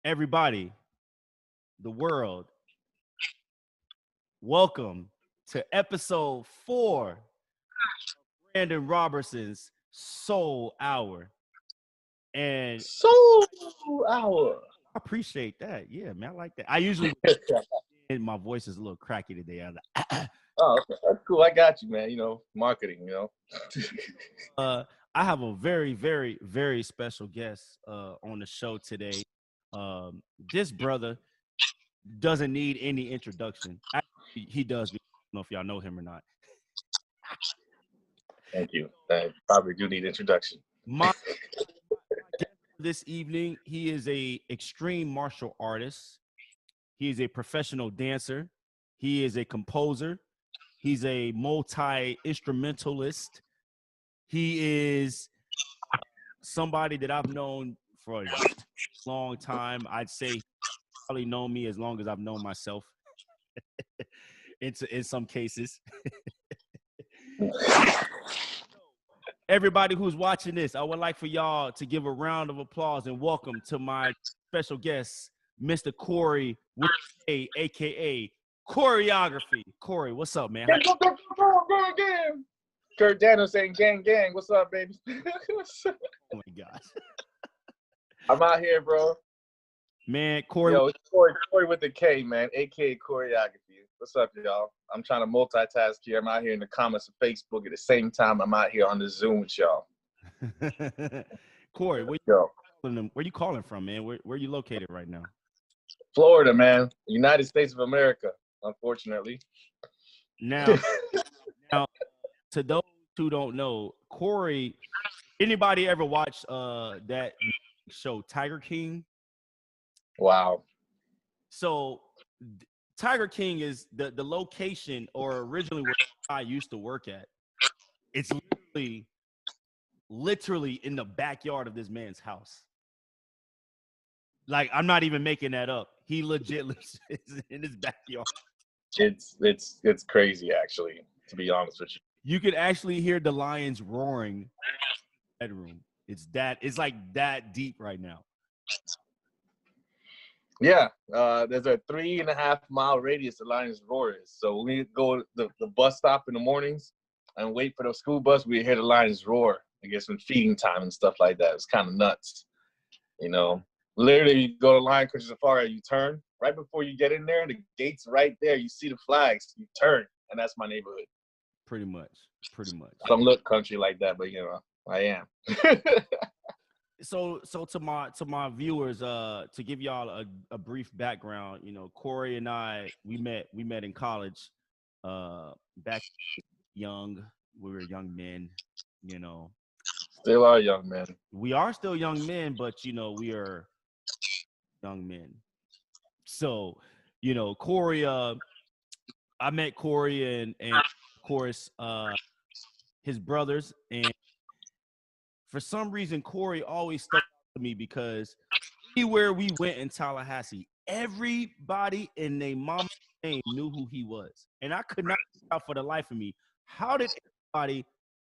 Everybody, the world, welcome to episode 4 of Brandon Robertson's Soul Hour. And Soul Hour. I appreciate that. Yeah, man, I like that. I usually, my voice is a little cracky today. Oh, that's cool. I got you, man. You know, marketing, I have a very, very, very special guest on the show today. This brother doesn't need any introduction. Actually, he does. I don't know if y'all know him or not. Thank you. I probably do need introduction. My guest this evening, he is a extreme martial artist. He is a professional dancer. He is a composer. He's a multi-instrumentalist. He is somebody that I've known for a long time. I'd say he's probably known me as long as I've known myself. in some cases. Everybody who's watching this, I would like for y'all to give a round of applause and welcome to my special guest, Mr. Korey with A, aka Koreyography. Korey, what's up, man? Kurt Daniel saying gang gang. What's up, baby? Oh my gosh. I'm out here, bro. Man, Korey. Yo, it's Korey with the K, man, aka Koreography. What's up, y'all? I'm trying to multitask here. I'm out here in the comments of Facebook at the same time. I'm out here on the Zoom with y'all. Korey, where you calling from, man? Where you located right now? Florida, man. United States of America, unfortunately. Now, to those who don't know, Korey, anybody ever watch that show Tiger King? Wow. So Tiger King is the location, or originally where I used to work at. It's literally in the backyard of this man's house. Like, I'm not even making that up. He legit lives in his backyard. It's crazy, actually, to be honest with you. You could actually hear the lions roaring in the bedroom. It's like that deep right now. Yeah, there's a 3.5 mile radius the Lions Roar is. So when we go to the bus stop in the mornings and wait for the school bus, we hear the Lions roar. I guess when feeding time and stuff like that. It's kind of nuts, you know. Literally, you go to Lion Country Safari, you turn right before you get in there, the gate's right there. You see the flags, you turn, and that's my neighborhood. Pretty much. I don't look country like that, but you know, I am. So to my viewers, to give y'all a brief background, you know, Korey and I, we met in college, back young. We were young men, you know. Still are young men. We are still young men, but you know, we are young men. So, you know, Korey, I met Korey and of course his brothers, and for some reason, Korey always stuck to me because anywhere we went in Tallahassee, everybody in their mama's name knew who he was. And I could not figure out for the life of me, how does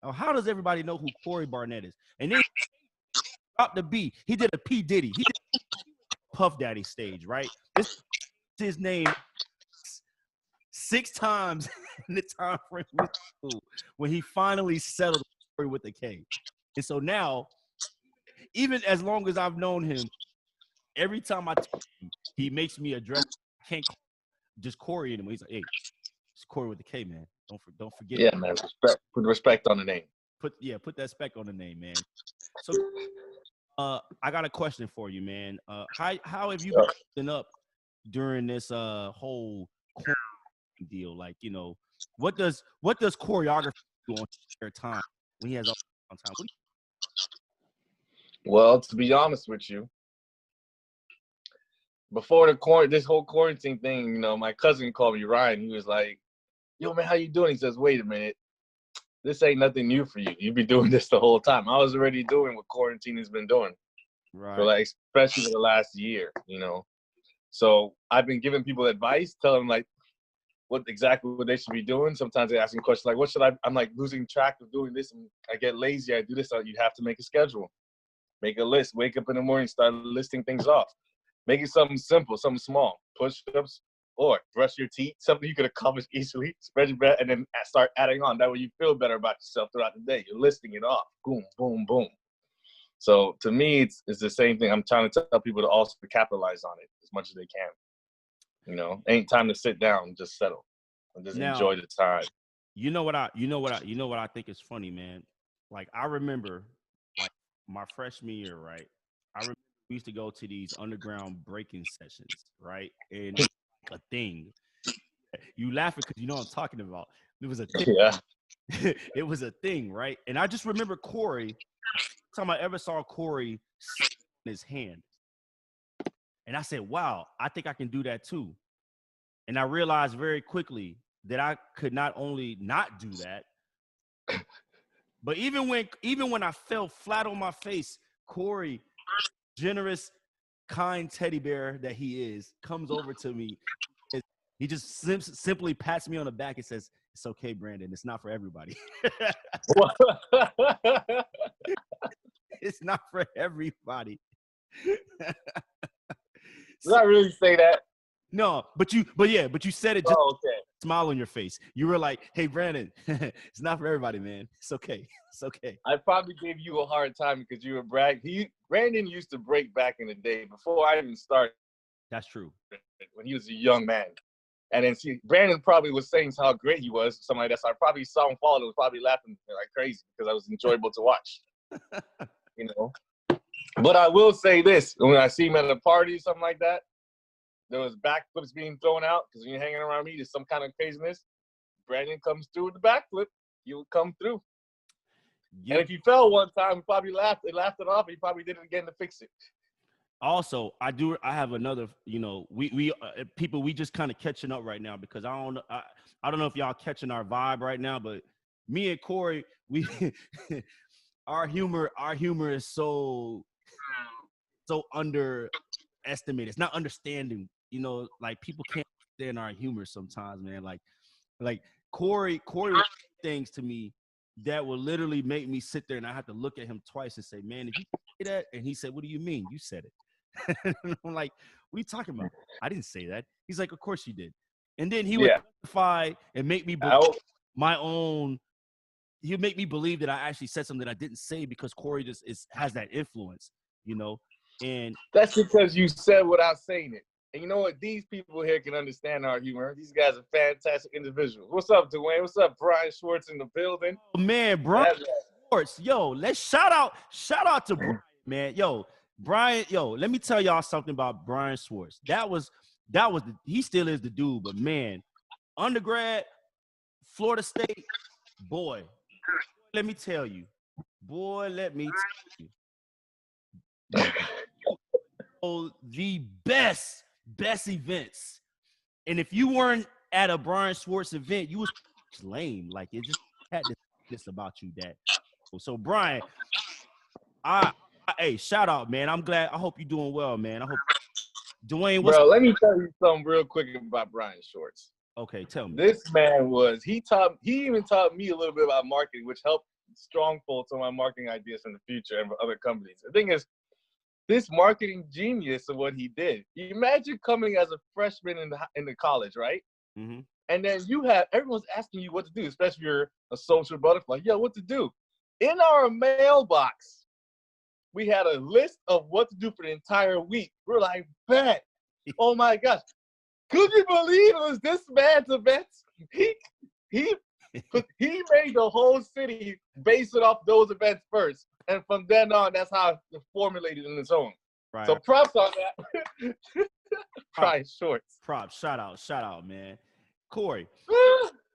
everybody know who Korey Barnett is? And then he dropped the B. He did a P. Diddy. He did Puff Daddy stage, right? This is his name 6 times in the time frame of school when he finally settled Korey with the K. And so now, even as long as I've known him, every time I talk to him, he makes me address. I can't call just Korey anymore. He's like, "Hey, it's Korey with the K, man. Don't forget." Yeah, man. Put respect on the name. Put that spec on the name, man. So, I got a question for you, man. How have you been up during this whole deal? Like, you know, what does choreography do on spare time when he has all time? Well, to be honest with you, before this whole quarantine thing, you know, my cousin called me Ryan. He was like, "Yo, man, how you doing?" He says, "Wait a minute, this ain't nothing new for you. You've been doing this the whole time." I was already doing what quarantine has been doing, right? For like, especially for the last year, you know. So I've been giving people advice, telling them like what they should be doing. Sometimes they ask me questions like, "What should I?" I'm like losing track of doing this, and I get lazy. I do this. You have to make a schedule. Make a list. Wake up in the morning, start listing things off. Make it something simple, something small. Push-ups or brush your teeth, something you could accomplish easily. Spread your breath and then start adding on. That way you feel better about yourself throughout the day. You're listing it off. Boom, boom, boom. So to me, it's the same thing. I'm trying to tell people to also capitalize on it as much as they can. You know, ain't time to sit down, just settle and just enjoy the time. You know what I think is funny, man. Like I remember, like my freshman year, right? I remember we used to go to these underground breaking sessions, right? And it was like a thing. You laughing because you know what I'm talking about. It was a thing. Yeah. It was a thing, right? And I just remember Corey. Time I ever saw Corey in his hand, and I said, "Wow, I think I can do that too." And I realized very quickly that I could not only not do that, but even when I fell flat on my face, Corey, generous, kind teddy bear that he is, comes over to me. He just simply pats me on the back and says, "It's okay, Brandon. It's not for everybody." It's not for everybody. Did I really say that? No, but you said it just okay. Smile on your face. You were like, "Hey, Brandon, it's not for everybody, man. It's okay. It's okay." I probably gave you a hard time because you were Brandon used to break back in the day before I even started. That's true. When he was a young man. And then Brandon probably was saying how great he was, something like that. So I probably saw him fall and was probably laughing like crazy because I was enjoyable to watch. You know? But I will say this, when I see him at a party or something like that, there was backflips being thrown out because when you're hanging around me, there's some kind of craziness. Brandon comes through with the backflip. He will come through. Yep. And if he fell one time, he probably laughed it off. He probably did it again to fix it. Also, I have another, we people, we just kind of catching up right now because I don't know if y'all catching our vibe right now, but me and Corey, we our humor is so underestimated. It's not understanding, like people can't understand our humor sometimes, man. Like Corey things to me that will literally make me sit there and I have to look at him twice and say, "Man, did you say that?" And he said, "What do you mean? You said it." And I'm like, "What are you talking about? I didn't say that." He's like, "Of course you did." And then he would justify and make me believe he'll make me believe that I actually said something that I didn't say because Corey just has that influence, And that's because you said without saying it. And you know what? These people here can understand our humor. These guys are fantastic individuals. What's up, Dwayne? What's up, Brian Schwartz in the building? Oh man, Brian Schwartz. Yo, let's shout out to Brian, man. Yo, Brian, let me tell y'all something about Brian Schwartz. He still is the dude, but man, undergrad, Florida State, boy, let me tell you. The best events. And if you weren't at a Brian Schwartz event, you was lame. Like it just had this about you that. So Brian, hey, shout out, man. I'm glad. I hope you're doing well, man. I hope Dwayne. Bro, let me tell you something real quick about Brian Schwartz. Okay, tell me. This man he even taught me a little bit about marketing, which helped strongfold some of my marketing ideas in the future and for other companies. The thing is, this marketing genius of what he did. You imagine coming as a freshman in the college, right? Mm-hmm. And then everyone's asking you what to do, especially if you're a social butterfly. Yo, what to do? In our mailbox, we had a list of what to do for the entire week. We're like, bet. Oh my gosh. Could you believe it was this man's events? He made the whole city base it off those events first. And from then on, that's how it formulated in its own. Right. So props on that. Brian Schwartz. Props. Shout out, man. Corey,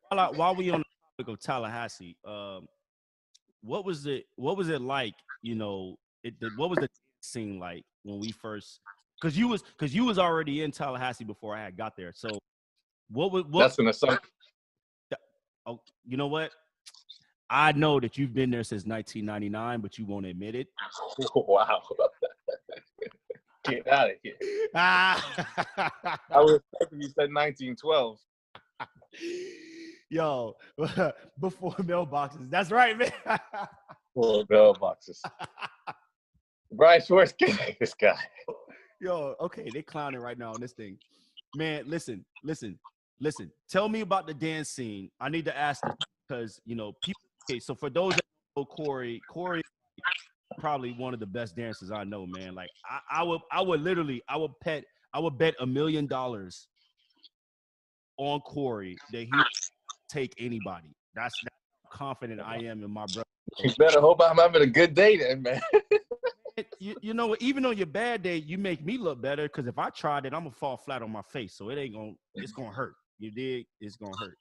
while we on the topic of Tallahassee, what was it like? What was the scene like when we first? Because you was already in Tallahassee before I had got there. So what? That's an assumption. Oh, you know what? I know that you've been there since 1999, but you won't admit it. Oh, wow. Get out of here. I was expecting you said 1912. Yo, before mailboxes. That's right, man. Before mailboxes. Brian Schwartz, this guy. Yo, okay, they clowning right now on this thing. Man, listen. Tell me about the dance scene. I need to ask this because people. Okay, so for those that know Corey probably one of the best dancers I know, man. Like I would literally, I would bet $1 million on Corey that he would take anybody. That's how confident I am in my brother. You better hope I'm having a good day then, man. You know, even on your bad day, you make me look better because if I tried it, I'm gonna fall flat on my face. So it's gonna hurt. You dig? It's gonna hurt.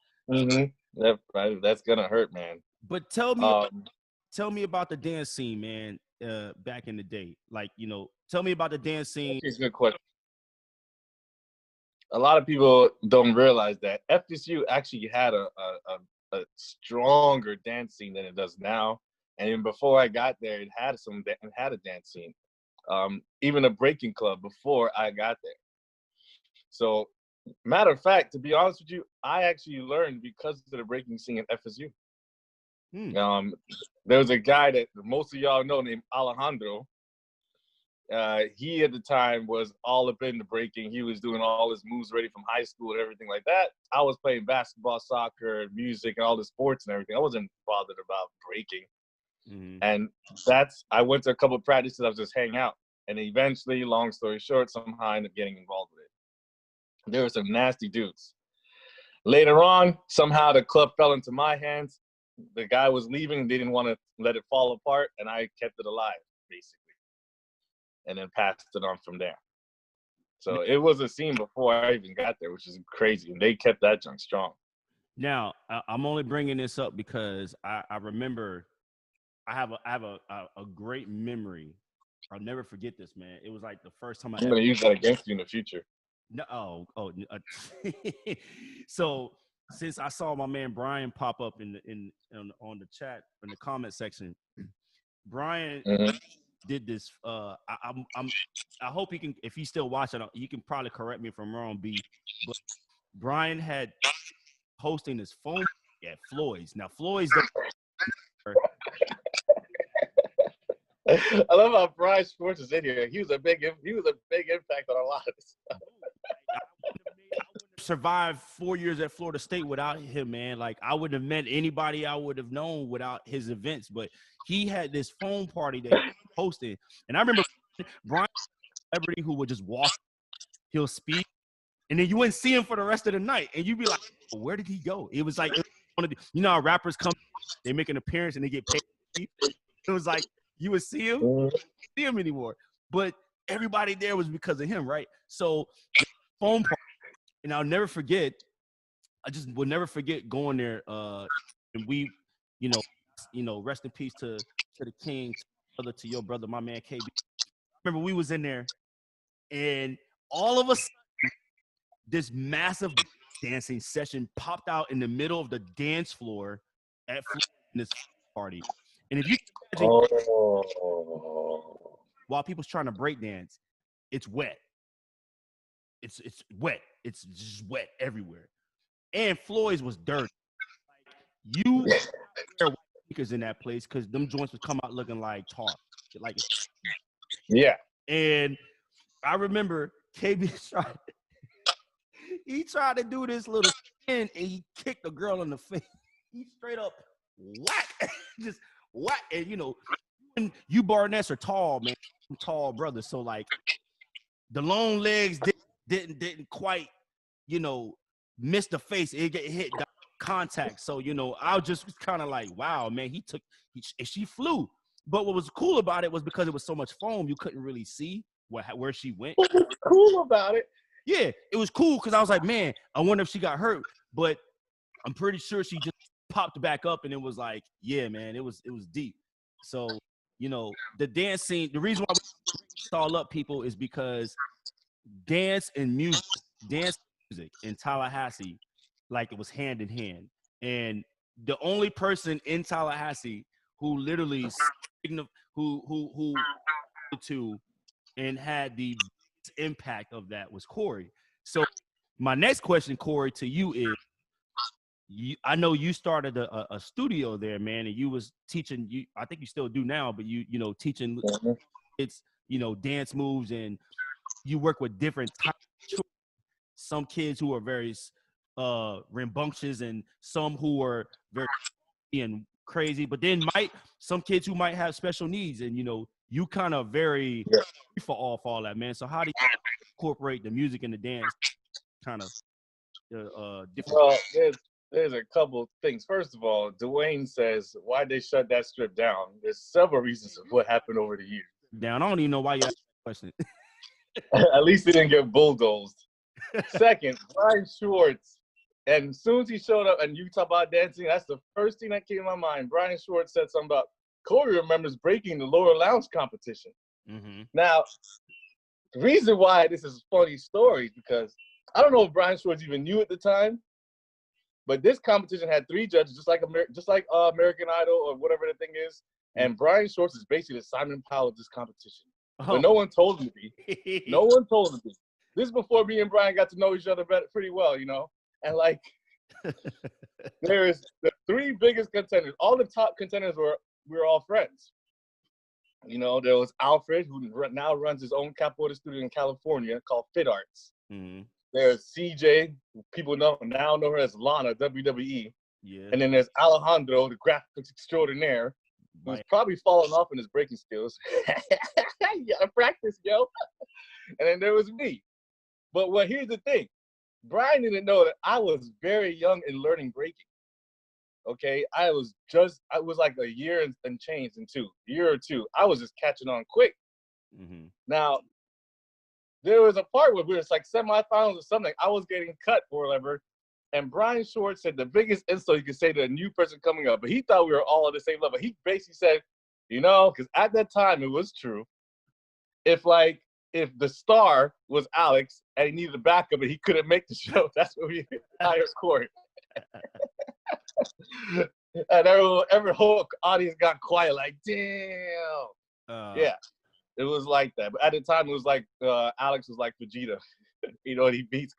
That's gonna hurt, man. But tell me about the dance scene, man. Back in the day, like tell me about the dance scene. That's a good question. A lot of people don't realize that FSU actually had a stronger dance scene than it does now. And even before I got there, it had a dance scene. Even a breaking club before I got there. So, matter of fact, to be honest with you, I actually learned because of the breaking scene at FSU. There was a guy that most of y'all know named Alejandro. He at the time was all up in the breaking. He was doing all his moves ready from high school and everything like that. I was playing basketball, soccer, music, and all the sports and everything. I wasn't bothered about breaking. Mm-hmm. And I went to a couple of practices. I was just hanging out. And eventually, long story short, somehow I ended up getting involved with it. There were some nasty dudes. Later on, somehow the club fell into my hands. The guy was leaving. They didn't want to let it fall apart, and I kept it alive, basically. And then passed it on from there. So it was a scene before I even got there, which is crazy. And they kept that junk strong. Now, I'm only bringing this up because I remember I have a great memory. I'll never forget this, man. It was like the first time I'm going to use that against you in the future. No, so since I saw my man Brian pop up on the chat in the comment section, Brian did this. I hope he can. If he's still watching, you can probably correct me if I'm wrong, B. But Brian had hosting his phone at Floyd's. Now Floyd's. I love how Brian Schwartz is in here. He was a big impact on a lot of stuff. I wouldn't have survived 4 years at Florida State without him, man. Like I wouldn't have met anybody I would have known without his events. But he had this phone party that he hosted, and I remember Brian, celebrity who would just walk, he'll speak, and then you wouldn't see him for the rest of the night, and you'd be like, "Where did he go?" It was like one of the, how rappers come, they make an appearance and they get paid. It was like you would see him, see him anymore, but everybody there was because of him, right? So phone party, and I'll never forget. I just will never forget going there. And we, rest in peace to the king, to your brother, my man KB. I remember we was in there, and all of a sudden, this massive dancing session popped out in the middle of the dance floor at this party. And if you can imagine, while people's trying to break dance, it's wet. It's wet. It's just wet everywhere. And Floyd's was dirty. Like, you wear white sneakers in that place because them joints would come out looking like tar. Like, yeah. And I remember KB tried to do this little spin and he kicked a girl in the face. He straight up whack. Just whack. And you Barnett's are tall, man. I'm tall brother. So like the long legs didn't quite, miss the face. It get hit contact. So, I was just kind of like, wow, man, she flew. But what was cool about it was because it was so much foam, you couldn't really see where she went. What was cool about it? Yeah, it was cool because I was like, man, I wonder if she got hurt. But I'm pretty sure she just popped back up and it was like, yeah, man, it was deep. So, the dance scene, the reason why we bring this all up, people, is because dance and music in Tallahassee, like it was hand in hand. And the only person in Tallahassee who literally who and had the impact of that was Corey. So my next question, Corey, to you is, I know you started a studio there, man, and you was teaching. I think you still do now, but you teaching it's dance moves and you work with different types of children. Some kids who are very rambunctious, and some who are very and crazy. But then some kids who might have special needs, and you kind of very for all that, man. So how do you incorporate the music and the dance kind of different? Well, there's a couple things. First of all, Dwayne says, why'd they shut that strip down? There's several reasons of what happened over the years. Down. I don't even know why you asked that question. At least he didn't get bulldozed. Second, Brian Schwartz. And as soon as he showed up and you talk about dancing, that's the first thing that came to my mind. Brian Schwartz said something about Corey remembers breaking the lower lounge competition. Mm-hmm. Now, the reason why this is a funny story is because I don't know if Brian Schwartz even knew at the time, but this competition had 3 judges, just like American Idol or whatever the thing is. And Brian Schwartz is basically the Simon Cowell of this competition. But no one told him to be. No one told him to be. This is before me and Brian got to know each other pretty well, And like, there's the 3 biggest contenders. All the top contenders we were all friends. There was Alfred, who now runs his own capoeira studio in California called Fit Arts. Mm-hmm. There's CJ, who people now know her as Lana, WWE. Yeah. And then there's Alejandro, the graphics extraordinaire, who's probably fallen off in his breaking skills. You gotta practice, yo. And then there was me. But here's the thing. Brian didn't know that I was very young in learning breaking. Okay, I was like a year and change into a year or 2. I was just catching on quick. Mm-hmm. Now, there was a part where we were like semifinals or something. I was getting cut or whatever, and Brian Schwartz said the biggest insult you could say to a new person coming up, but he thought we were all at the same level. He basically said, because at that time it was true. If the star was Alex and he needed a backup and he couldn't make the show, that's what we hired Corey. And every whole audience got quiet, like, damn. Yeah, it was like that. But at the time, it was like Alex was like Vegeta. He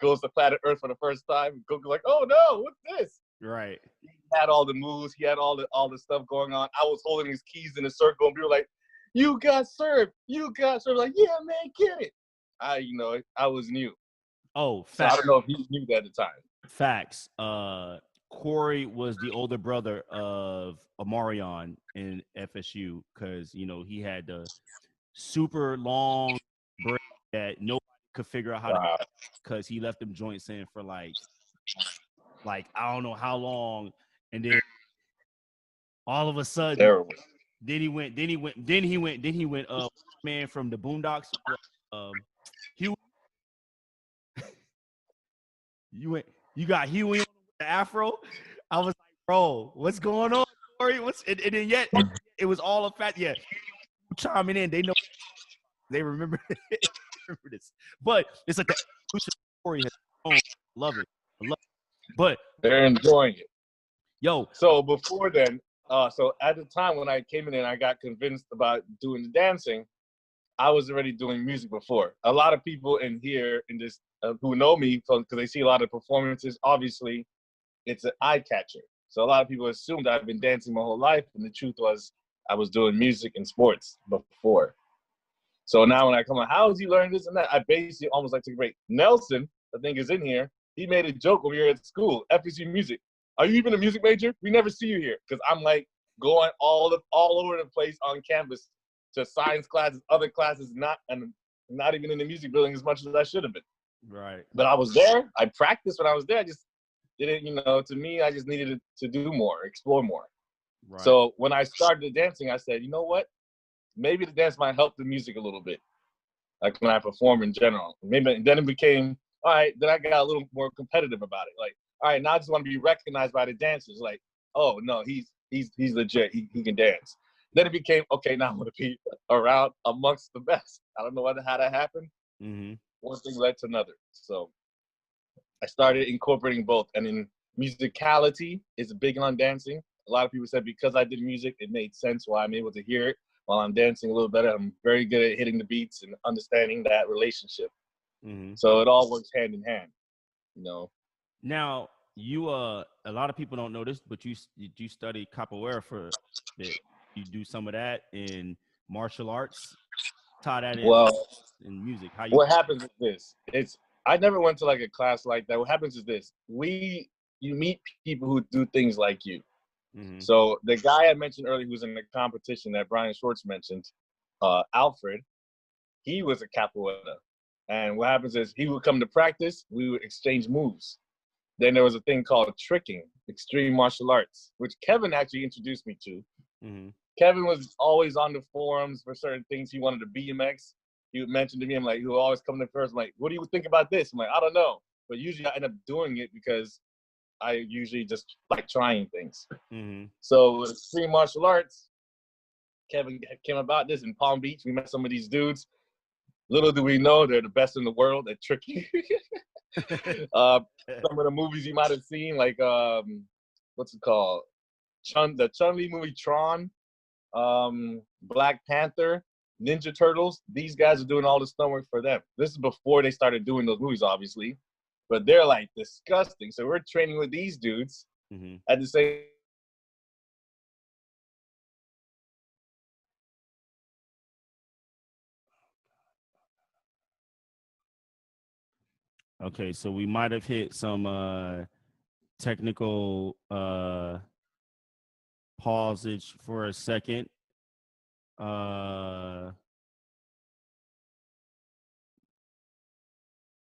goes to planet Earth for the first time. Goku's like, oh no, what's this? Right. He had all the moves. He had all the stuff going on. I was holding his keys in a circle, and people were like, you got served. You got served. Like, yeah, man, get it. I was new. Oh, facts. So I don't know if he knew that at the time. Facts. Corey was the older brother of Amarion in FSU because, he had the super long break that nobody could figure out how to, because he left them joints in for like I don't know how long, and then all of a sudden, terrible. Then he went man from the Boondocks. You got Huey with the afro. I was like, bro, what's going on, Corey? And then yet it was all a fact. Yeah, chiming in. They know, they remember, remember this. But it's like the evolution of Corey has grown. Love it. I love it. But they're enjoying it. Yo. So before then, so at the time when I came in and I got convinced about doing the dancing, I was already doing music before. A lot of people in here in this who know me because they see a lot of performances. Obviously, it's an eye catcher. So a lot of people assumed I've been dancing my whole life, and the truth was I was doing music and sports before. So now when I come on, how is he learning this and that? I basically almost like took a break. Nelson, I think, is in here. He made a joke when we were at school, FSU Music. Are you even a music major? We never see you here. Because I'm like going all over the place on campus to science classes, other classes, not even in the music building as much as I should have been. Right. But I was there. I practiced when I was there. I just didn't, to me, I just needed to do more, explore more. Right. So when I started the dancing, I said, you know what? Maybe the dance might help the music a little bit. Like when I perform in general. Maybe then it became, all right, then I got a little more competitive about it. Like, all right, now I just want to be recognized by the dancers. Like, oh no, he's legit. He can dance. Then it became, okay, now I want to be around amongst the best. I don't know how that happened. Mm-hmm. One thing led to another. So I started incorporating both. And in musicality is big on dancing. A lot of people said because I did music, it made sense why I'm able to hear it while I'm dancing a little better. I'm very good at hitting the beats and understanding that relationship. Mm-hmm. So it all works hand in hand, Now, you a lot of people don't know this, but you study capoeira for a bit. You do some of that in martial arts tie that Well, in music? How you? what happens is this. I never went to like a class like that. What happens is this. You meet people who do things like you. Mm-hmm. So the guy I mentioned earlier who's in the competition that Brian Schwartz mentioned, Alfred, he was a capoeira. And what happens is he would come to practice, we would exchange moves. Then there was a thing called tricking, extreme martial arts, which Kevin actually introduced me to. Mm-hmm. Kevin was always on the forums for certain things. He wanted to BMX. He would mention to me, I'm like, he would always come to first. I'm like, what do you think about this? I'm like, I don't know. But usually I end up doing it because I usually just like trying things. Mm-hmm. So with extreme martial arts, Kevin came about this in Palm Beach. We met some of these dudes. Little do we know, they're the best in the world at tricking. Some of the movies you might have seen, like what's it called? The Chun-Li movie Tron, Black Panther, Ninja Turtles. These guys are doing all the stunt work for them. This is before they started doing those movies, obviously. But they're like disgusting. So we're training with these dudes Mm-hmm. at the same. Okay, so we might have hit some technical pausage for a second.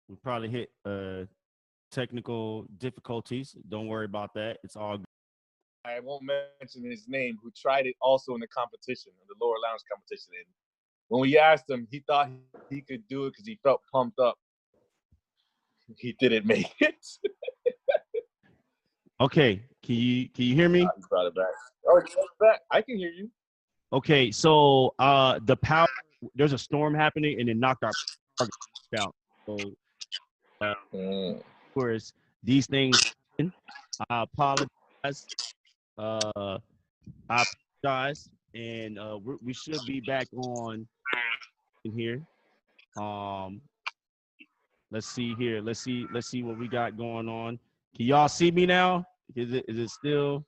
We probably hit technical difficulties. Don't worry about that. It's all good. I won't mention his name, who tried it also in the competition, in the lower lounge competition. And when we asked him, he thought he could do it because he felt pumped up. He didn't make it. Okay, can you hear me? He brought it back. Oh, he brought it back. I can hear you. Okay, so the power, there's a storm happening and it knocked our power out. So of course these things happen. I apologize. I apologize, and we should be back on in here. Let's see here. Let's see what we got going on. Can y'all see me now? Is it still?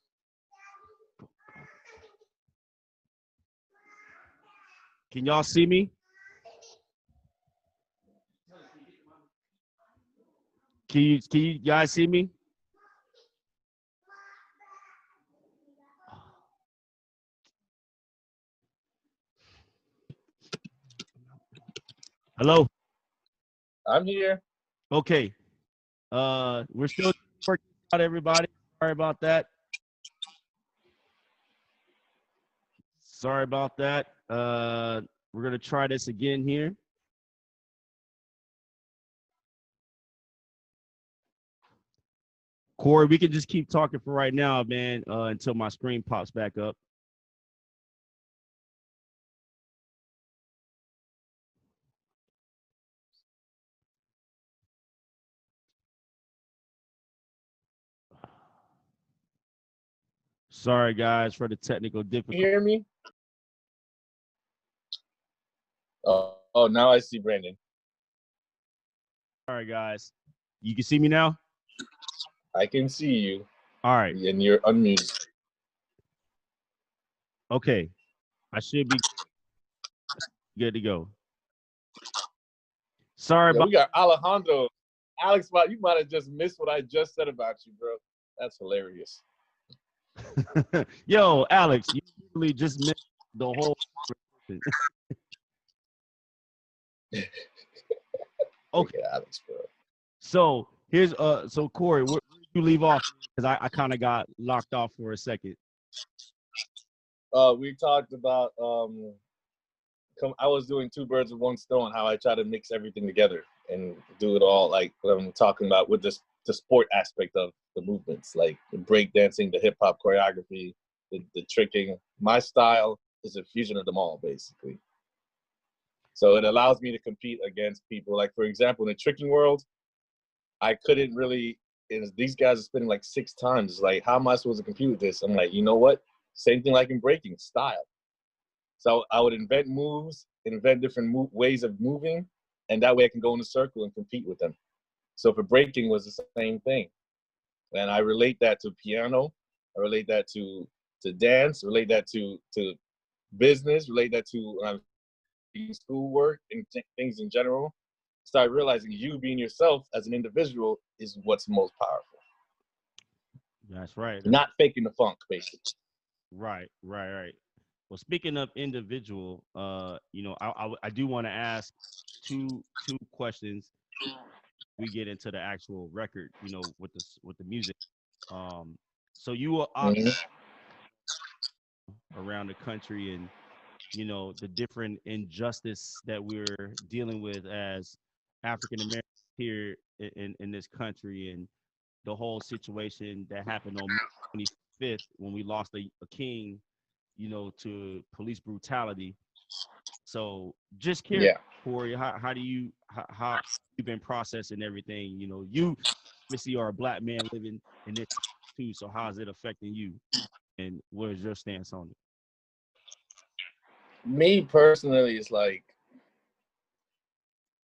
Can y'all see me? Can you guys see me? Hello? I'm here. Okay. We're still working out, everybody. Sorry about that. Sorry about that. We're gonna try this again here. Corey, we can just keep talking for right now, man, until my screen pops back up. Sorry, guys, for the technical You difficulty. hear me? Oh, now I see Brandon. Sorry, guys. You can see me now? I can see you. All right. And you're unmuted. Okay. I should be good to go. Sorry Yeah, about we got Alejandro. Alex, you might have just missed what I just said about you, bro. That's hilarious. Yo, Alex, you literally just missed the whole Okay, Alex, bro. So here's so Corey, where did you leave off? Because I kind of got locked off for a second. We talked about I was doing two birds with one stone, how I try to mix everything together and do it all, like what I'm talking about with this the sport aspect of the movements, like the break dancing, the hip hop choreography, the tricking. My style is a fusion of them all, basically. So it allows me to compete against people. Like, for example, in the tricking world, I couldn't really, these guys are spinning like 6 times. It's like, how am I supposed to compete with this? I'm like, you know what? Same thing like in breaking, style. So I would invent moves, invent different ways of moving, and that way I can go in a circle and compete with them. So for breaking was the same thing. And I relate that to piano, I relate that to dance, relate that to business, relate that to choreography, schoolwork, and things in general, start realizing you being yourself as an individual is what's most powerful. That's right. Not faking the funk, basically. Right. Well, speaking of individual, you know, I do want to ask two questions. We get into the actual record, you know, with the music. So you were around the country, and you know the different injustice that we're dealing with as African Americans here in this country, and the whole situation that happened on May 25th when we lost a king, you know, to police brutality. So just curious, Yeah. Corey, how do you how you've been processing everything? You know, you obviously are a black man living in this too. So how is it affecting you, and what is your stance on it? Me personally, it's like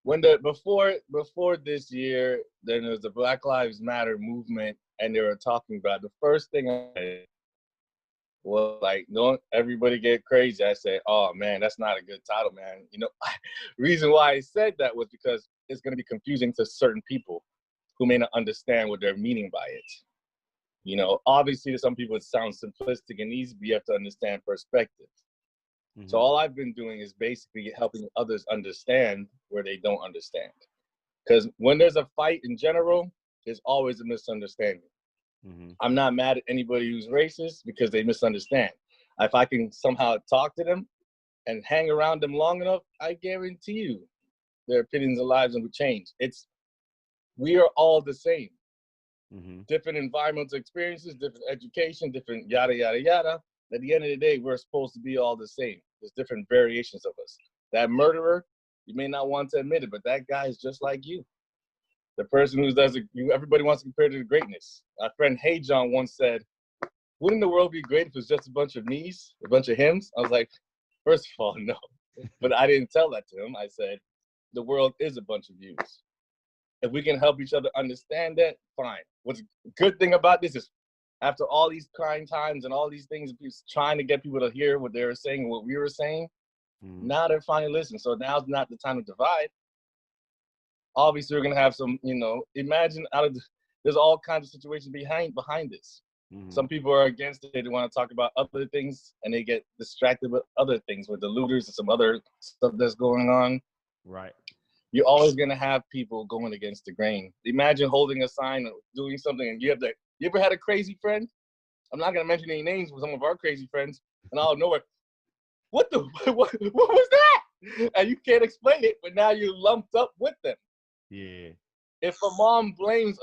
when the before this year, then there was the Black Lives Matter movement, and they were talking about the first thing I said was like, don't everybody get crazy. I said, oh man, that's not a good title, man. You know, reason why I said that was because it's going to be confusing to certain people who may not understand what they're meaning by it. You know, obviously to some people it sounds simplistic and easy, but you have to understand perspective. So all I've been doing is basically helping others understand where they don't understand. Because when there's a fight in general, there's always a misunderstanding. I'm not mad at anybody who's racist because they misunderstand. If I can somehow talk to them and hang around them long enough, I guarantee you their opinions and lives will change. We are all the same. Different environmental experiences, different education, different yada, yada, yada. At the end of the day, we're supposed to be all the same. There's different variations of us. That murderer, you may not want to admit it, but that guy is just like you. The person who does it, everybody wants to compare to the greatness. Our friend Hey John once said, wouldn't the world be great if it was just a bunch of me's, a bunch of hims? I was like, first of all, no. But I didn't tell that to him. I said, the world is a bunch of yous. If we can help each other understand that, fine. What's a good thing about this is after all these trying times and all these things, trying to get people to hear what they were saying, what we were saying, now they're finally listening. So now's not the time to divide. Obviously, we're going to have some, you know, imagine there's all kinds of situations behind this. Some people are against it. They want to talk about other things, and they get distracted with other things, with the looters and some other stuff that's going on. Right. You're always going to have people going against the grain. Imagine holding a sign or doing something, and you ever had a crazy friend? I'm not going to mention any names with some of our crazy friends, and out of nowhere, what was that? And you can't explain it, but now you're lumped up with them. Yeah. If a mom blames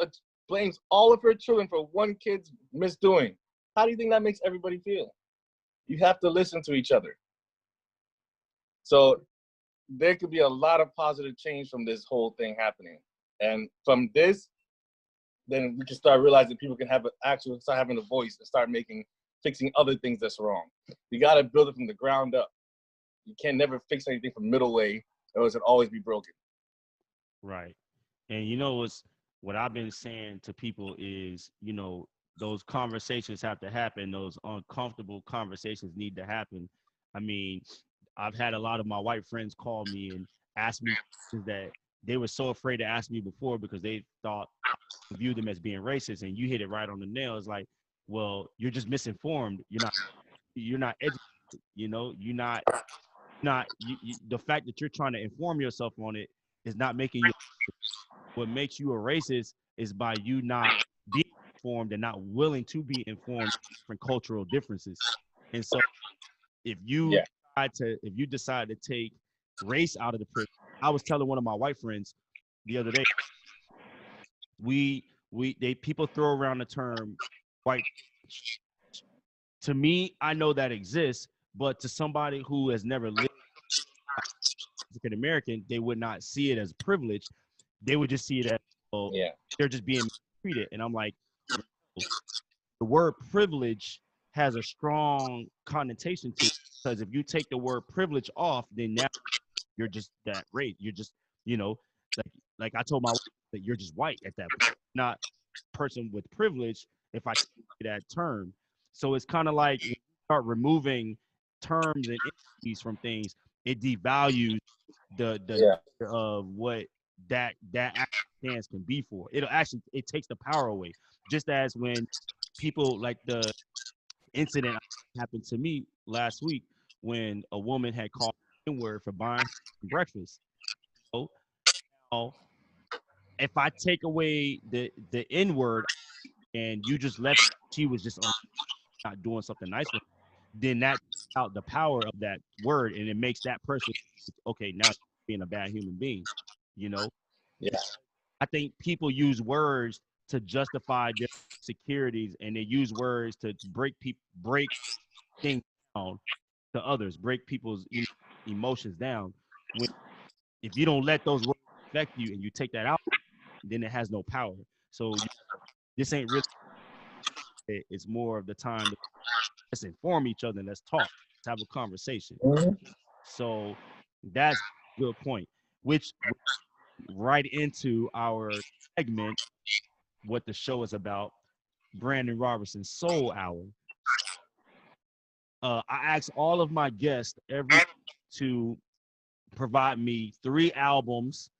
all of her children for one kid's misdoing, how do you think that makes everybody feel? You have to listen to each other. So there could be a lot of positive change from this whole thing happening. And from this, then we can start realizing people can start having a voice and start fixing other things that's wrong. You got to build it from the ground up. You can never fix anything from middle way, or else it'll always be broken. Right. And you know what I've been saying to people is, you know, those conversations have to happen. Those uncomfortable conversations need to happen. I mean, I've had a lot of my white friends call me and ask me questions that they were so afraid to ask me before because they thought I viewed them as being racist. And you hit it right on the nail. It's like, well, you're just misinformed. You're not educated. You know, the fact that you're trying to inform yourself on it is not making you. What makes you a racist is by you not being informed and not willing to be informed from cultural differences. And so if you decide to take race out of the picture, I was telling one of my white friends the other day, people throw around the term white privilege. To me, I know that exists, but to somebody who has never lived African American, they would not see it as privilege. They would just see it as, well, they're just being treated. And I'm like, the word privilege has a strong connotation to it, because if you take the word privilege off, then now you're just that race. You're just, you know, like I told my wife that you're just white at that point, not person with privilege, if I take that term. So it's kind of like when you start removing terms and entities from things, it devalues the Yeah. of what that dance can be for. It takes the power away. Just as when people like the incident happened to me last week when a woman had called N-word for buying breakfast. So now, if I take away the N-word and you just left, she was just not doing something nice for her, then that out the power of that word, and it makes that person okay, now being a bad human being, you know. Yeah. I think people use words to justify their securities, and they use words to break things down to others, break people's emotions down. When if you don't let those words affect you and you take that out, then it has no power. So this ain't really. It's more of the time to let's inform each other and let's talk, let's have a conversation. Mm-hmm. So that's a good point. Which right into our segment, what the show is about, Brandon Robertson Soul Hour. I ask all of my guests every to provide me 3 albums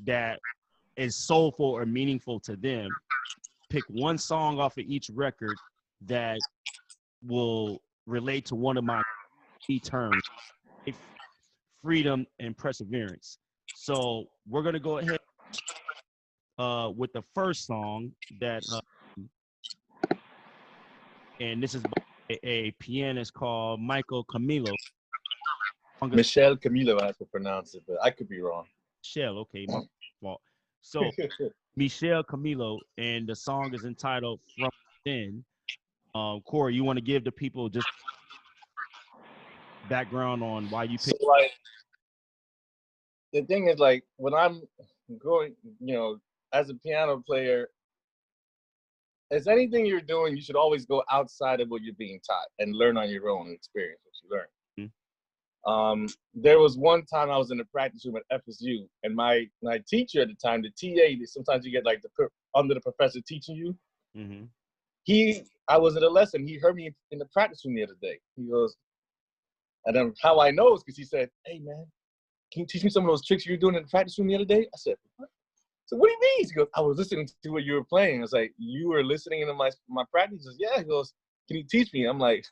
that is soulful or meaningful to them. Pick one song off of each record that will relate to one of my key terms: freedom and perseverance. So we're gonna go ahead with the first song that, and this is by a pianist called Michael Camilo. Michelle Camilo, I have to pronounce it, but I could be wrong. Michelle, okay, my fault. So Michelle Camilo, and the song is entitled "From Within." Corey, you want to give the people just background on why you So picked? like the thing is, like when I'm going, as a piano player, as anything you're doing, you should always go outside of what you're being taught and learn on your own experience what you learn. There was one time I was in the practice room at FSU, and my teacher at the time, the TA, sometimes you get like under the professor teaching you. Mm-hmm. I was at a lesson. He heard me in the practice room the other day. He goes, and then how I know is because he said, "Hey man, can you teach me some of those tricks you were doing in the practice room the other day?" I said, "What?" So what do you mean? He goes, "I was listening to what you were playing." I was like, "You were listening into my practice?" He goes, "Yeah." He goes, "Can you teach me?" I'm like,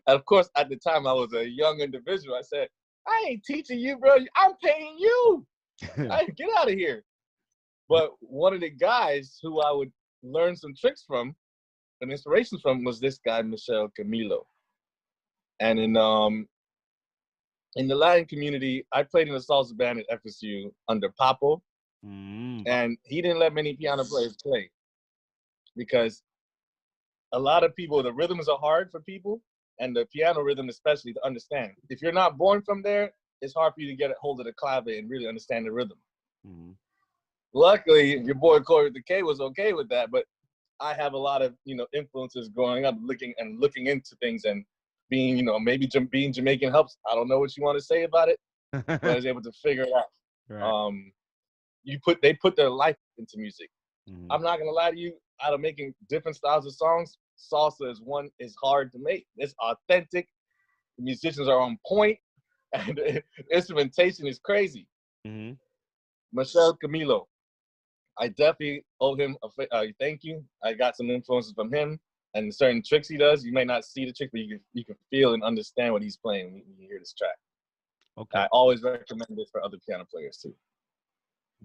of course, at the time I was a young individual. I said, "I ain't teaching you, bro. I'm paying you. Get out of here." But one of the guys who I would learn some tricks from and inspirations from was this guy, Michelle Camilo. And in the Latin community, I played in a salsa band at FSU under Papo, and he didn't let many piano players play because a lot of people, the rhythms are hard for people, and the piano rhythm especially to understand. If you're not born from there, it's hard for you to get a hold of the clave and really understand the rhythm. Luckily, your boy Corey the K was okay with that, but I have a lot of influences growing up, looking into things, and being maybe being Jamaican helps. I don't know what you want to say about it, but I was able to figure it out. Right. They put their life into music. I'm not gonna lie to you. Out of making different styles of songs, salsa is hard to make. It's authentic. The musicians are on point, and the instrumentation is crazy. Michelle Camilo, I definitely owe him a thank you. I got some influences from him and certain tricks he does. You may not see the trick, but you can feel and understand what he's playing when you hear this track. Okay. I always recommend this for other piano players too.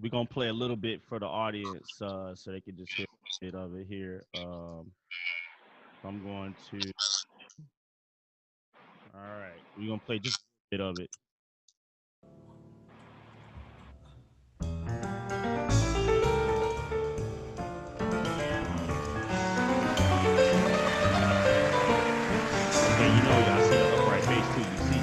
We're gonna play a little bit for the audience, so they can just hear a bit of it here. I'm going to. All right, we're gonna play just a bit of it. I see the upright bass too. You see.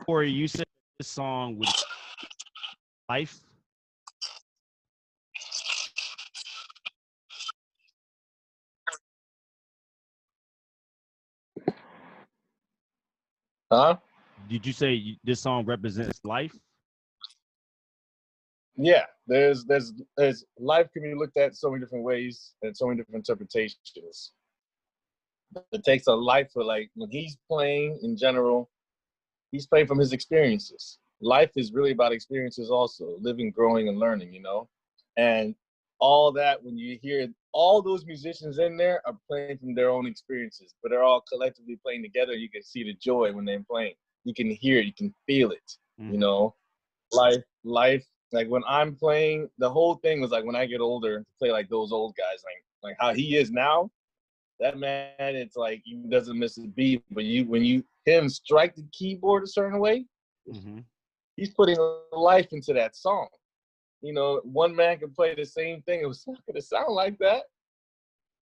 Corey, you said this song was life. Huh? Did you say this song represents life? Yeah, there's life can be looked at so many different ways and so many different interpretations. It takes a life for, like, when he's playing in general, he's playing from his experiences. Life is really about experiences also, living, growing, and learning, you know? And all that, when you hear all those musicians in there are playing from their own experiences, but they're all collectively playing together. You can see the joy when they're playing. You can hear it, you can feel it, you know? Life, like when I'm playing, the whole thing was like when I get older to play like those old guys, like how he is now, that man, it's like he doesn't miss a beat. But when you him strike the keyboard a certain way, he's putting life into that song. You know, one man can play the same thing. It was not gonna sound like that.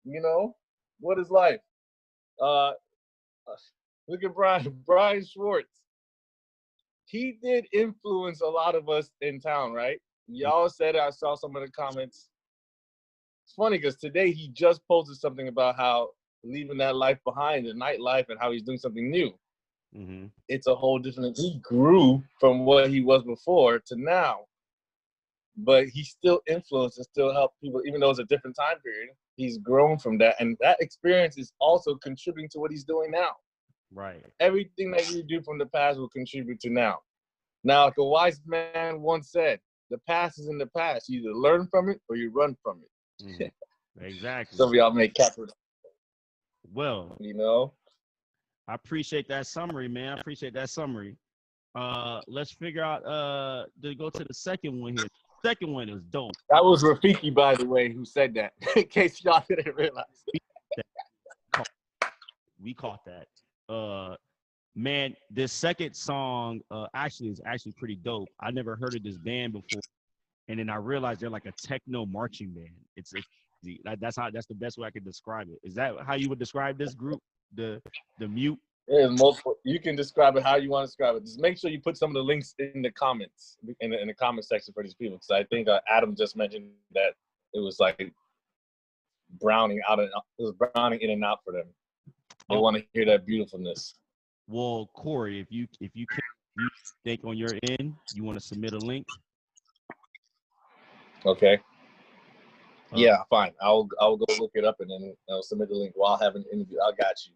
You know, what is life? Look at Brian Schwartz. He did influence a lot of us in town, right? Y'all said it. I saw some of the comments. It's funny because today he just posted something about how leaving that life behind, the nightlife, and how he's doing something new. It's a whole different. He grew from what he was before to now, but he still influenced and still helped people, even though it's a different time period. He's grown from that, and that experience is also contributing to what he's doing now. Right. Everything that you do from the past will contribute to now. Now, like a wise man once said, the past is in the past. You either learn from it or you run from it. Exactly. Some of y'all make capital. Well, you know, I appreciate that summary, man. I appreciate that summary. Let's figure out to go to the second one here. Second one is dope. That was Rafiki, by the way, who said that. In case y'all didn't realize. We caught that. Man, this second song actually is pretty dope. I never heard of this band before, and then I realized they're like a techno marching band. It's that's the best way I could describe it. Is that how you would describe this group? The Mute? There's multiple. You can describe it how you want to describe it. Just make sure you put some of the links in the comments, in the comment section for these people, because I think Adam just mentioned that it was like browning out, it was browning in and out for them. They want to hear that beautifulness. Well, Corey, if you think on your end, you want to submit a link. Okay. Yeah, fine. I'll go look it up and then I'll submit the link while having an interview. I got you.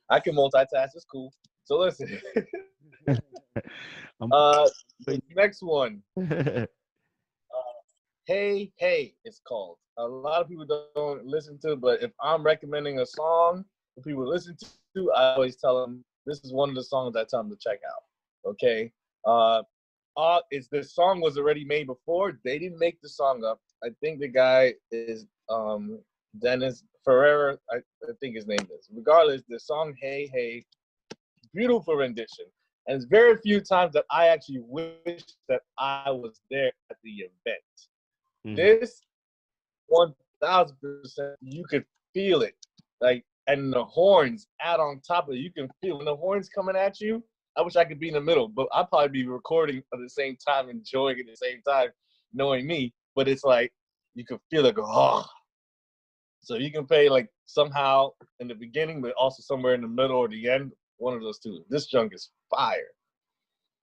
I can multitask. It's cool. So listen. Next one. Hey, it's called. A lot of people don't listen to, but if I'm recommending a song for people to listen to, I always tell them this is one of the songs I tell them to check out. Okay. The song was already made before. They didn't make the song up. I think the guy is Dennis Ferreira. I think his name is. Regardless, the song Hey, beautiful rendition. And it's very few times that I actually wish that I was there at the event. This 1000%, you could feel it. Like, and the horns add on top of it. You can feel when the horns coming at you. I wish I could be in the middle, but I'd probably be recording at the same time, enjoying it at the same time, knowing me. But it's like, you can feel it go, oh. So you can play like somehow in the beginning, but also somewhere in the middle or the end, one of those two. This junk is fire.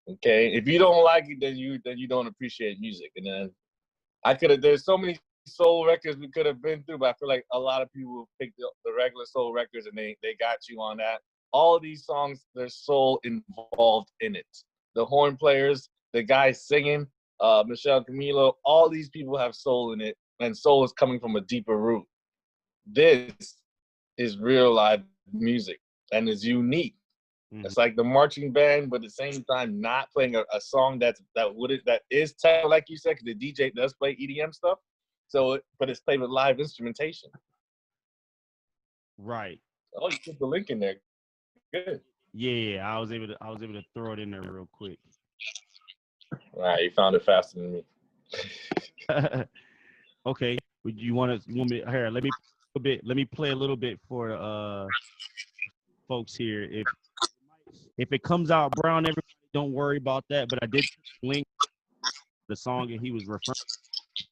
Okay? If you don't like it, then you don't appreciate music. And then there's so many soul records we could have been through, but I feel like a lot of people picked the regular soul records and they got you on that. All of these songs, there's soul involved in it. The horn players, the guys singing, Michelle Camilo, all these people have soul in it, and soul is coming from a deeper root. This is real live music and is unique. It's like the marching band, but at the same time not playing a song that is techno, like you said, because the DJ does play EDM stuff. So, but it's played with live instrumentation. Right. Oh, you put the link in there. Good. Yeah, I was able to throw it in there real quick. All right, you found it faster than me. Okay. Would you want me here? Let me play a little bit for folks here. If it comes out brown, everybody don't worry about that. But I did link the song and he was referring to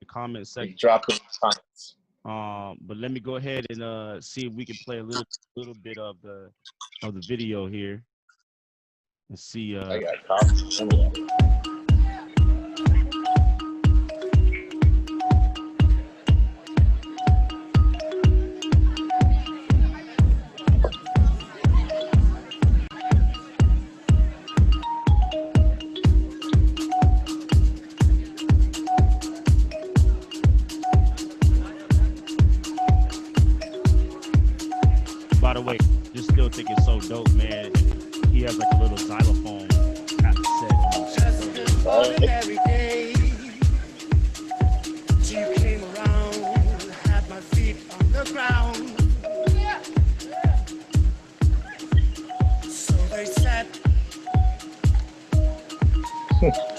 the comment section. Drop it in the comments. But let me go ahead and see if we can play a little bit of the video here and see. I got copies. By the way, just still think it's so dope, man. He has like a little xylophone kind of set. Just an ordinary day. You came around, had my feet on the ground. So they said,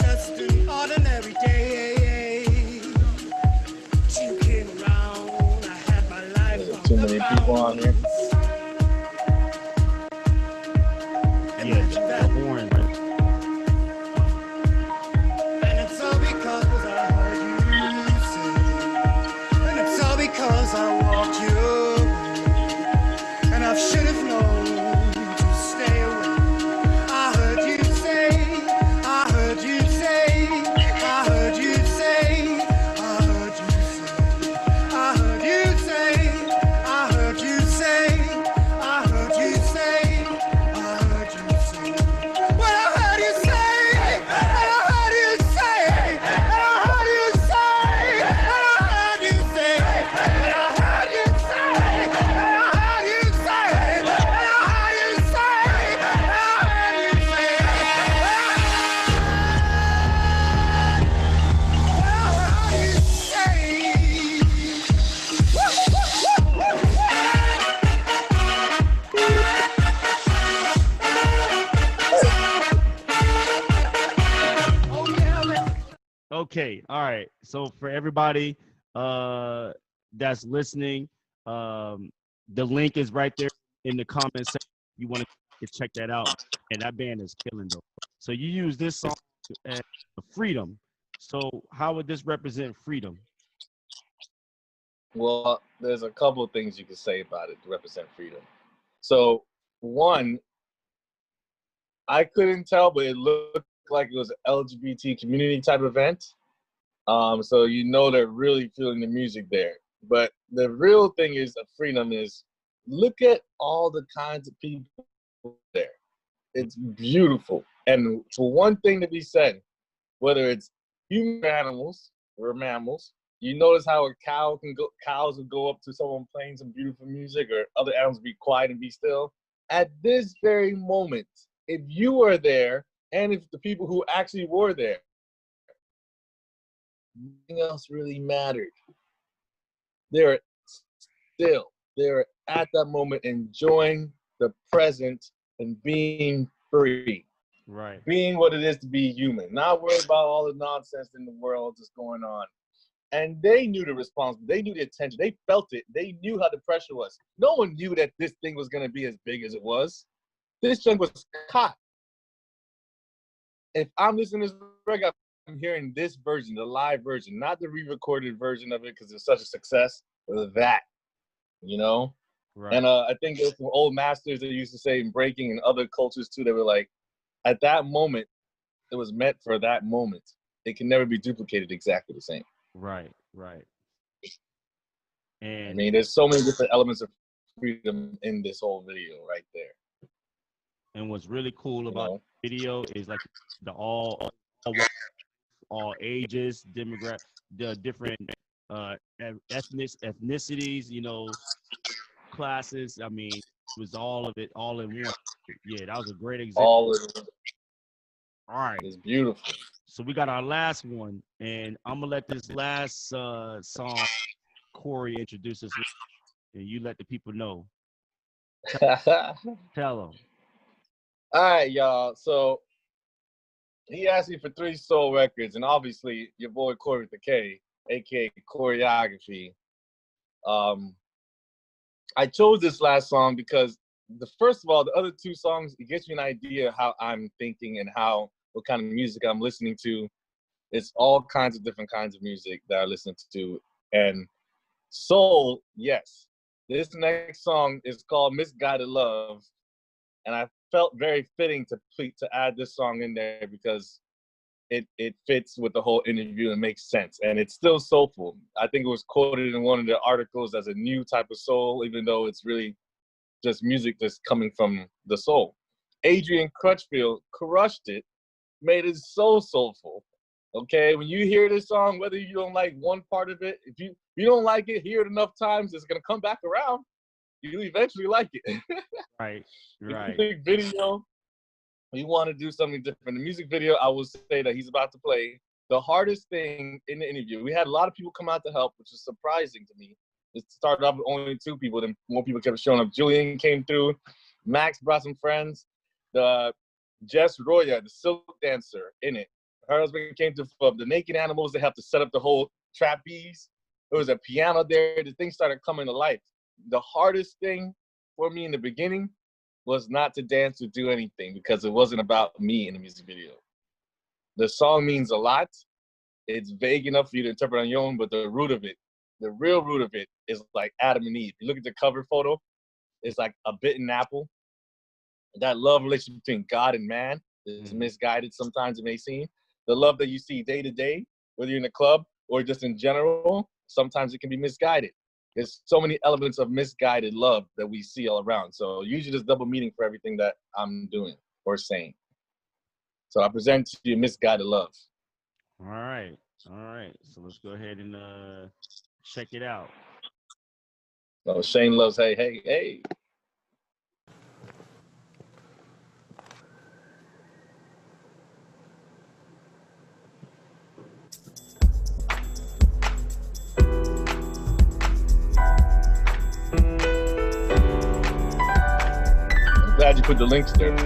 just an ordinary day. You came around, I had my life There's on too the many people on here. Yeah, the horn. And it's all because I heard you sing. And it's all because I walked you away. And I should have known to stay away. I heard you say, I heard you say, I heard you say, I heard you say, I heard you say, I heard you say, I heard you say, I heard you say. What I heard you say, and I heard you say, and I heard you say, and I heard you say, and I heard you say, and I heard you say, and I heard you say, and Okay, all right. So for everybody that's listening, the link is right there in the comments section. You want to check that out. And that band is killing though. So you use this song as freedom. So how would this represent freedom? Well, there's a couple of things you can say about it to represent freedom. So, one, I couldn't tell, but it looked like it was an LGBT community type event. So you know they're really feeling the music there. But the real thing is of freedom is look at all the kinds of people there. It's beautiful. And for one thing to be said, whether it's human or animals, we're mammals. You notice how a cow can go, cows will go up to someone playing some beautiful music, or other animals be quiet and be still. At this very moment, if you were there, and if the people who actually were there, nothing else really mattered. They're at that moment enjoying the present and being free. Right. Being what it is to be human, not worried about all the nonsense in the world that's going on. And they knew the response, they knew the attention, they felt it, they knew how the pressure was. No one knew that this thing was gonna be as big as it was. This junk was caught. If I'm listening to this record, I'm hearing this version, the live version, not the re-recorded version of it because it's such a success, but that, you know? Right. And I think there's some old masters that used to say in breaking and other cultures too, they were like, at that moment, it was meant for that moment. It can never be duplicated exactly the same. Right, right. And I mean, there's so many different elements of freedom in this whole video right there. and what's really cool You about know? the video is like the all ages, demographic, the different ethnicities, you know, classes. I mean, it was all of it all in one. Yeah, that was a great example. All of it All right. is beautiful. So we got our last one, and I'm gonna let this last song Corey introduce us, and you let the people know. Tell them. All right, y'all. So he asked me for 3 soul records, and obviously your boy Corey with the K, aka Koreography. I chose this last song because first of all, the other two songs, it gives you an idea of how I'm thinking and what kind of music I'm listening to. It's all kinds of different kinds of music that I listen to. And soul, yes. This next song is called Misguided Love. And I felt very fitting to add this song in there because it fits with the whole interview and makes sense. And it's still soulful. I think it was quoted in one of the articles as a new type of soul, even though it's really just music that's coming from the soul. Adrian Crutchfield crushed it, made it so soulful. Okay, when you hear this song, whether you don't like one part of it, if you don't like it, hear it enough times, it's gonna come back around. You eventually like it. Right. Music video, we want to do something different. The music video, I will say that he's about to play. The hardest thing in the interview, we had a lot of people come out to help, which is surprising to me. It started off with only 2 people, then more people kept showing up. Julian came through. Max brought some friends. The Jess Roya, the silk dancer in it. Her husband came through for the naked animals. They have to set up the whole trapeze. There was a piano there. The thing started coming to life. The hardest thing for me in the beginning was not to dance or do anything because it wasn't about me in the music video. The song means a lot. It's vague enough for you to interpret on your own, but the root of it, the real root of it is like Adam and Eve. You look at the cover photo, it's like a bitten apple. That love relationship between God and man is misguided sometimes, it may seem. The love that you see day to day, whether you're in a club or just in general, sometimes it can be misguided. There's so many elements of misguided love that we see all around. So usually there's double meaning for everything that I'm doing or saying. So I present to you Misguided Love. All right. So let's go ahead and check it out. Oh, Shane loves Hey, Hey, Hey. I'm glad you put the links there.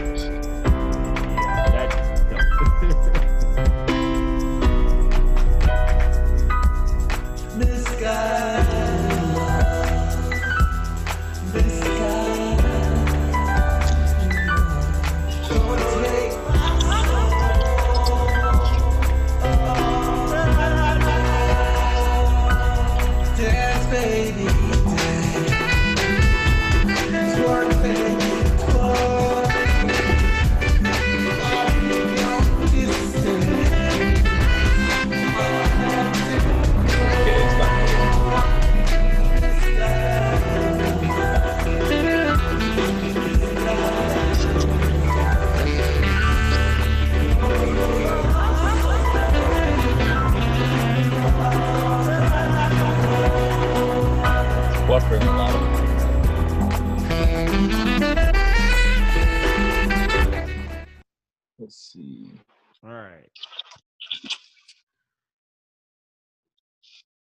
Let's see. All right.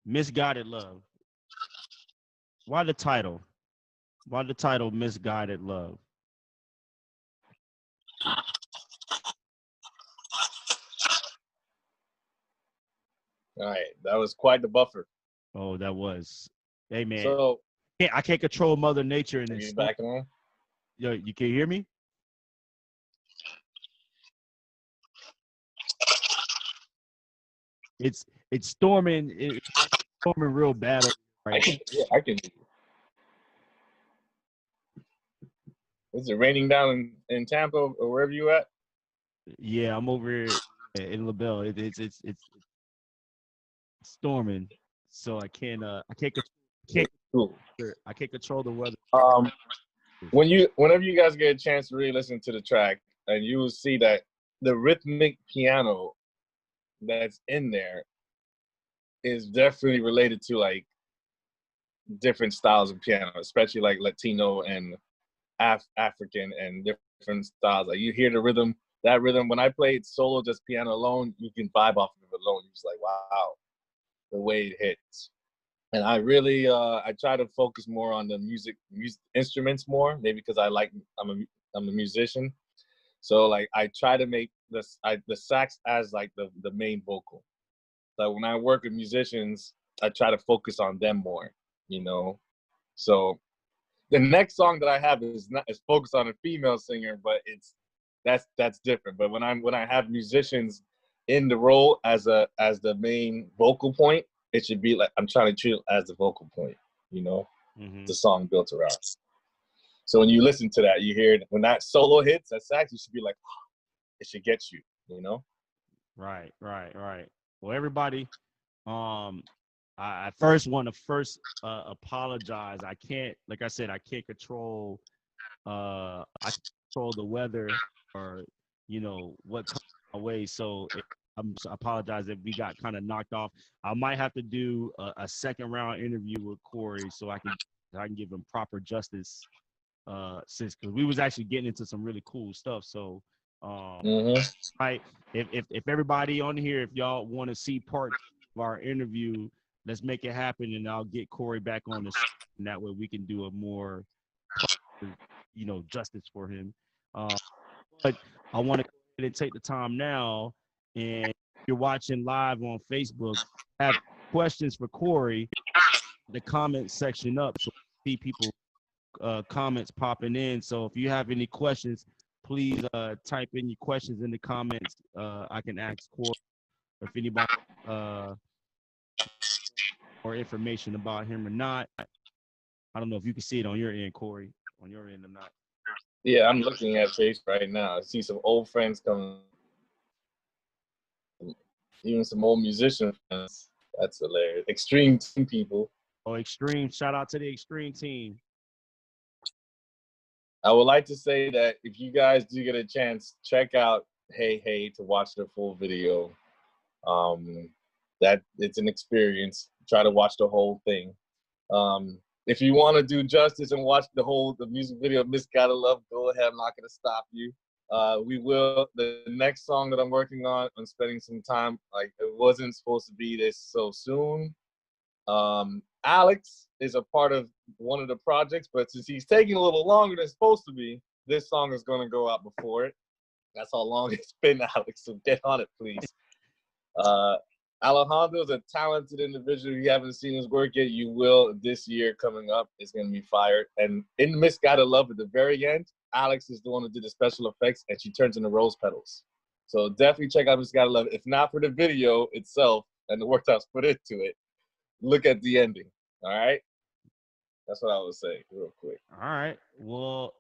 Misguided Love. Why the title? Why the title Misguided Love? All right, that was quite the buffer. Oh, that was. Hey, man. So I can't control Mother Nature in are this. you back on? Yo, you can hear me? It's storming. It's storming real bad. Right? I can. Is it raining down in Tampa or wherever you at? Yeah, I'm over here in LaBelle. It's storming, so I can't control the weather. Whenever you guys get a chance to really listen to the track, and you will see that the rhythmic piano that's in there is definitely related to like different styles of piano, especially like Latino and African and different styles. Like you hear the rhythm, that rhythm. When I played solo, just piano alone, you can vibe off of it alone. You're just like, wow, the way it hits. And I really, I try to focus more on the music instruments more, maybe because I'm a musician. So like I try to make the sax as like the main vocal. So when I work with musicians, I try to focus on them more, you know. So the next song that I have is focused on a female singer, but that's different. But when I have musicians in the role as the main vocal point, it should be like I'm trying to treat it as the vocal point, you know, the song built around. So when you listen to that, you hear it, when that solo hits, that sax, you should be like, oh, it should get you, you know? Right. Well, everybody, I first want to apologize. I can't, like I said, I can't control I control the weather or what comes my way. So I apologize if we got kind of knocked off. I might have to do a second round interview with Korey so I can give him proper justice. Since because we was actually getting into some really cool stuff. So right, if everybody on here, if y'all want to see part of our interview, let's make it happen, and I'll get Korey back on the show, and that way we can do a more justice for him. But I want to go ahead and take the time now, and if you're watching live on Facebook, have questions for Korey, the comment section up, so see people comments popping in. So if you have any questions, please type in your questions in the comments. I can ask Korey, or if anybody more information about him or not. I don't know if you can see it on your end, Korey, on your end or not. Yeah, I'm looking at face right now. I see some old friends coming, even some old musician friends. That's hilarious. Extreme team people. Oh, Extreme. Shout out to the Extreme team. I would like to say that if you guys do get a chance, check out Hey Hey to watch the full video. That it's an experience. Try to watch the whole thing. If you want to do justice and watch the music video of Misguided Love, go ahead. I'm not going to stop you. We will. The next song that I'm working on, I'm spending some time. Like, it wasn't supposed to be this so soon. Alex is a part of one of the projects, but since he's taking a little longer than it's supposed to be, this song is going to go out before it. That's how long it's been, Alex. So get on it, please. Alejandro is a talented individual. If you haven't seen his work yet, you will this year coming up. It's going to be fired. And in Misguided Love, at the very end, Alex is the one who did the special effects, and she turns into rose petals. So definitely check out Misguided Love. If not for the video itself and the work that's put into it, look at the ending. All right? That's what I would say real quick. All right. Well,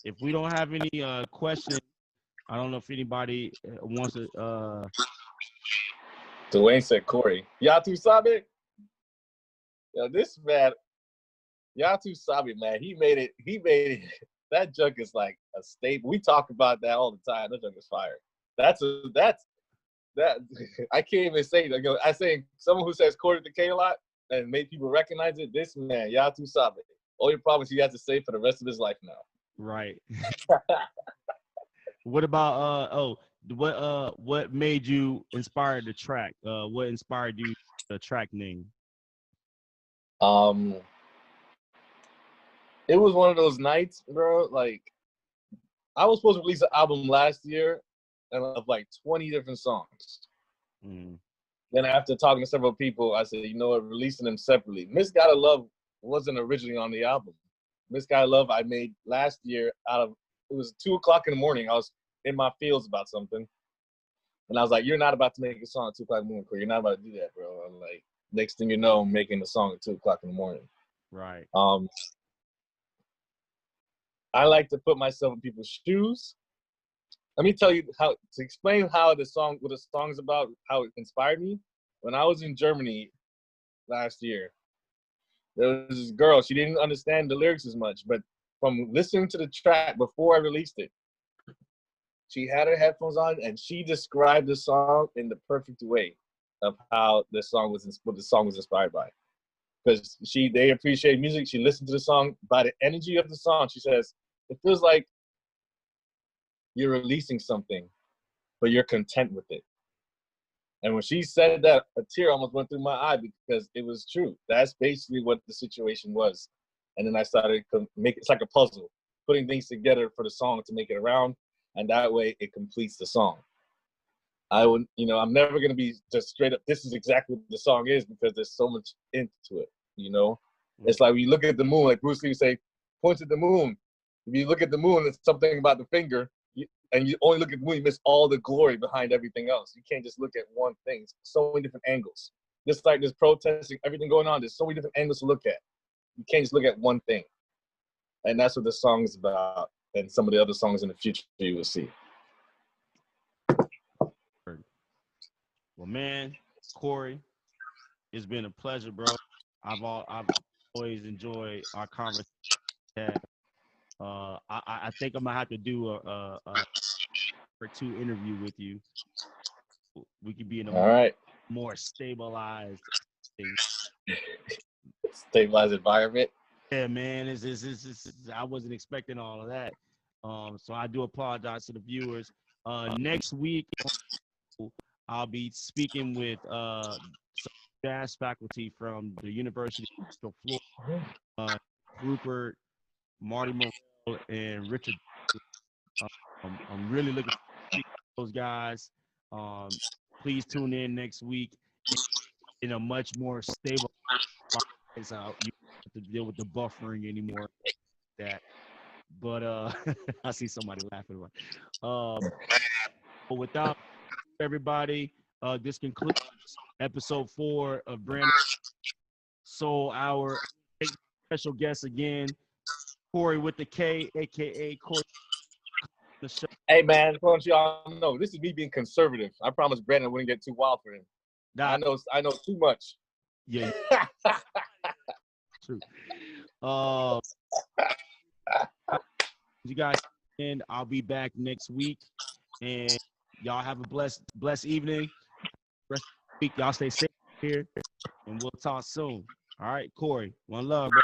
if we don't have any questions, I don't know if anybody wants to Dwayne said Korey. Yatu Sabe? Yo, this man, Yatu Sabe, man, he made it. That junk is like a staple. We talk about that all the time. That junk is fire. That I can't even say it. I say someone who says Korey the K a lot and make people recognize it. This man, Yatu Sabe. Only problem is he has to say for the rest of his life now. Right. What about what made you inspire the track? What inspired you the track name? It was one of those nights, bro. Like, I was supposed to release an album last year and of like 20 different songs. Then after talking to several people, I said, you know what, releasing them separately. Misguided Love wasn't originally on the album. Misguided Love I made last year it was 2 o'clock in the morning. I was in my fields about something. And I was like, you're not about to make a song at 2 o'clock in the morning, Korey. You're not about to do that, bro. I'm like, next thing you know, I'm making a song at 2 o'clock in the morning. Right. I like to put myself in people's shoes. Let me tell you to explain what the song's about, how it inspired me. When I was in Germany last year, there was this girl, she didn't understand the lyrics as much, but from listening to the track before I released it, she had her headphones on and she described the song in the perfect way of how what the song was inspired by. Because they appreciate music. She listened to the song. By the energy of the song, she says, it feels like you're releasing something, but you're content with it. And when she said that, a tear almost went through my eye because it was true. That's basically what the situation was. And then I started to it's like a puzzle, putting things together for the song to make it around. And that way it completes the song. I'm never going to be just straight up, this is exactly what the song is because there's so much into it, It's like when you look at the moon, like Bruce Lee would say, points at the moon. If you look at the moon, it's something about the finger, and you only look at the moon, you miss all the glory behind everything else. You can't just look at one thing. So many different angles. Just like there's protesting, everything going on, there's so many different angles to look at. You can't just look at one thing. And that's what the song is about. And some of the other songs in the future you will see. Well, man, Korey, it's been a pleasure, bro. I've always enjoyed our conversation. I think I'm gonna have to do a or two interview with you. We could be in a more stabilized thing. Stabilized environment. Yeah, man. I wasn't expecting all of that. So I do apologize to the viewers. Next week, I'll be speaking with some jazz faculty from the University of Florida, Rupert, Marty Morell, and Richard. I'm really looking forward to those guys. Please tune in next week in a much more stable. So you don't have to deal with the buffering anymore. But I see somebody laughing. But without everybody, this concludes episode 4 of Bassist Soul Hour. Special guest again, Korey with the K, aka Korey. The show. Hey man, I want y'all know this is me being conservative. I promised Brandon wouldn't get too wild for him. I know too much. Yeah. True. You guys, and I'll be back next week. And y'all have a blessed evening. Rest of the week, y'all stay safe here, and we'll talk soon. All right, Korey, one love, bro.